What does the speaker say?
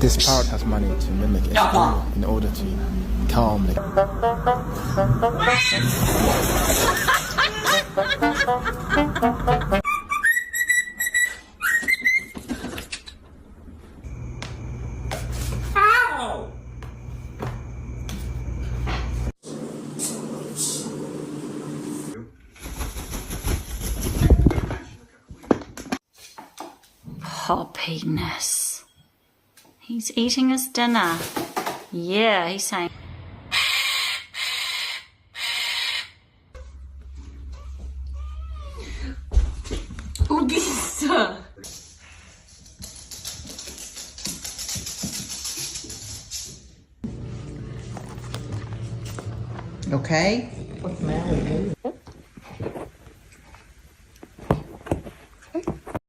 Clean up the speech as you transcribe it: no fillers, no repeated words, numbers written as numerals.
This parrot has money to mimic its owner in order to calm the... Poppiness. He's eating his dinner. Yeah, he's saying... Okay? What's the matter with you?